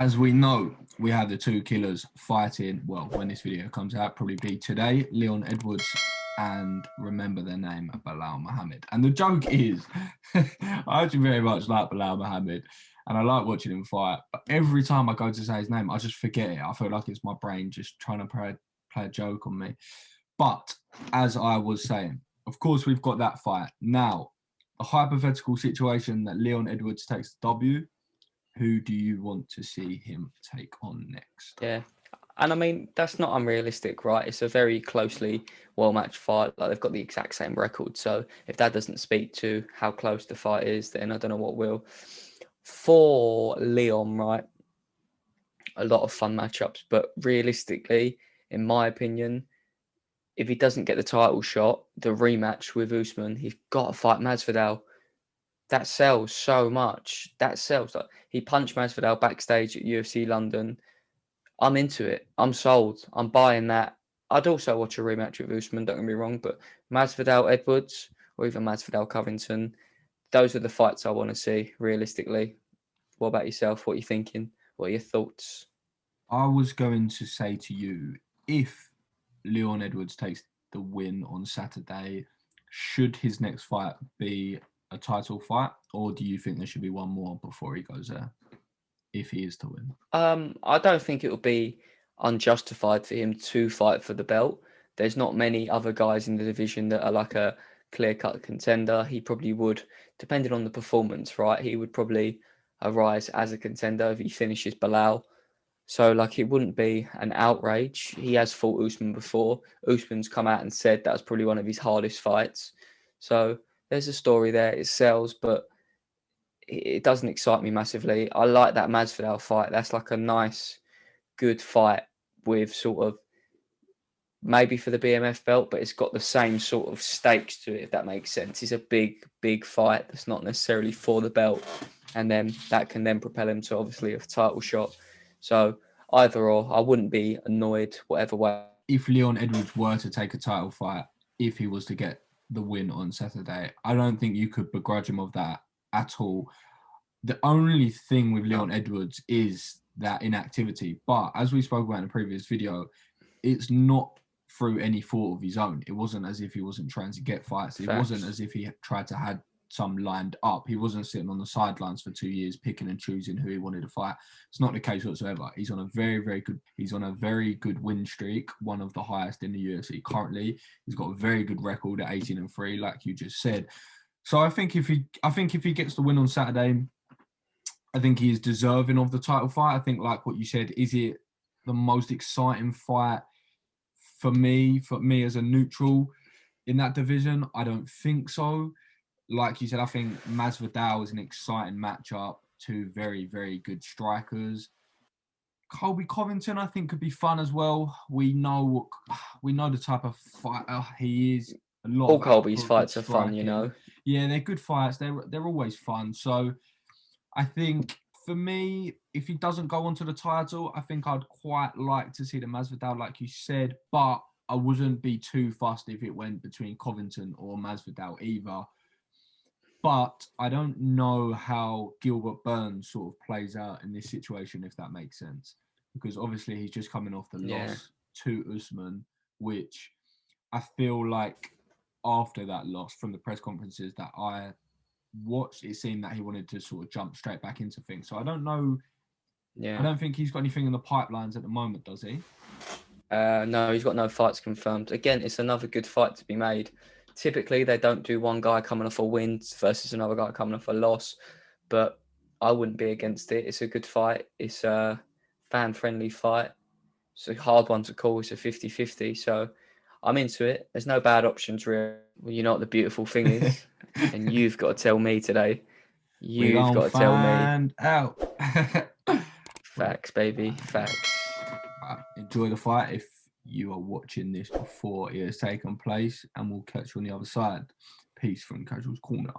As we know, we have the two killers fighting. Well, when this video comes out, probably be today. Leon Edwards and remember their name, Bilal Muhammad. And the joke is, I actually very much like Bilal Muhammad, and I like watching him fight. But every time I go to say his name, I just forget it. I feel like it's my brain just trying to play a joke on me. But as I was saying, of course, we've got that fight. Now, a hypothetical situation that Leon Edwards takes the W. Who do you want to see him take on next? Yeah. And I mean, that's not unrealistic, right? It's a very closely well-matched fight. Like, they've got the exact same record. So if that doesn't speak to how close the fight is, then I don't know what will. For Leon, right, a lot of fun matchups. But realistically, in my opinion, if he doesn't get the title shot, the rematch with Usman, he's got to fight Masvidal. That sells so much. That sells. Like, he punched Masvidal backstage at UFC London. I'm into it. I'm sold. I'm buying that. I'd also watch a rematch with Usman, don't get me wrong, but Masvidal Edwards or even Masvidal Covington, those are the fights I want to see, realistically. What about yourself? What are you thinking? What are your thoughts? I was going to say to you, if Leon Edwards takes the win on Saturday, should his next fight be a title fight, or do you think there should be one more before he goes there, if he is to win? I don't think it would be unjustified for him to fight for the belt. There's not many other guys in the division that are like a clear-cut contender. He probably would, depending on the performance, right? He would probably arise as a contender if he finishes Bilal. So, like, it wouldn't be an outrage. He has fought Usman before. Usman's come out and said that was probably one of his hardest fights. So there's a story there. It sells, but it doesn't excite me massively. I like that Masvidal fight. That's like a nice, good fight with sort of maybe for the BMF belt, but it's got the same sort of stakes to it, if that makes sense. It's a big, big fight that's not necessarily for the belt. And then that can then propel him to obviously a title shot. So either or, I wouldn't be annoyed whatever way. If Leon Edwards were to take a title fight, if he was to get the win on Saturday, I don't think you could begrudge him of that at all. The only thing with Leon Edwards is that inactivity. But as we spoke about in a previous video, it's not through any fault of his own. It wasn't as if he wasn't trying to get fights. It wasn't as if he tried to had some lined up. He wasn't sitting on the sidelines for 2 years picking and choosing who he wanted to fight. It's not the case whatsoever. He's on a very good win streak, one of the highest in the UFC currently. He's got a very good record at 18-3, like you just said. So I think if he gets the win on Saturday, I think he is deserving of the title fight. I think, like what you said, is it the most exciting fight for me as a neutral in that division? I don't think so. Like you said, I think Masvidal is an exciting matchup. Two very, very good strikers. Colby Covington, I think, could be fun as well. We know the type of fighter he is. All Colby's fights are fun, you know. Yeah, they're good fights. They're always fun. So I think for me, if he doesn't go onto the title, I think I'd quite like to see the Masvidal, like you said, but I wouldn't be too fussed if it went between Covington or Masvidal either. But I don't know how Gilbert Burns sort of plays out in this situation, if that makes sense. Because obviously he's just coming off the loss to Usman, which I feel like after that loss from the press conferences that I watched, it seemed that he wanted to sort of jump straight back into things. So I don't know. Yeah. I don't think he's got anything in the pipelines at the moment, does he? No, he's got no fights confirmed. Again, it's another good fight to be made. Typically, they don't do one guy coming off a win versus another guy coming off a loss, but I wouldn't be against it. It's a good fight. It's a fan-friendly fight. It's a hard one to call. It's a 50-50, so I'm into it. There's no bad options, really. Well, you know what the beautiful thing is? And you've got to tell me today. You've got to tell me. Find out. Facts, baby. Facts. Enjoy the fight if you are watching this before it has taken place, and we'll catch you on the other side. Peace from Casual's Corner.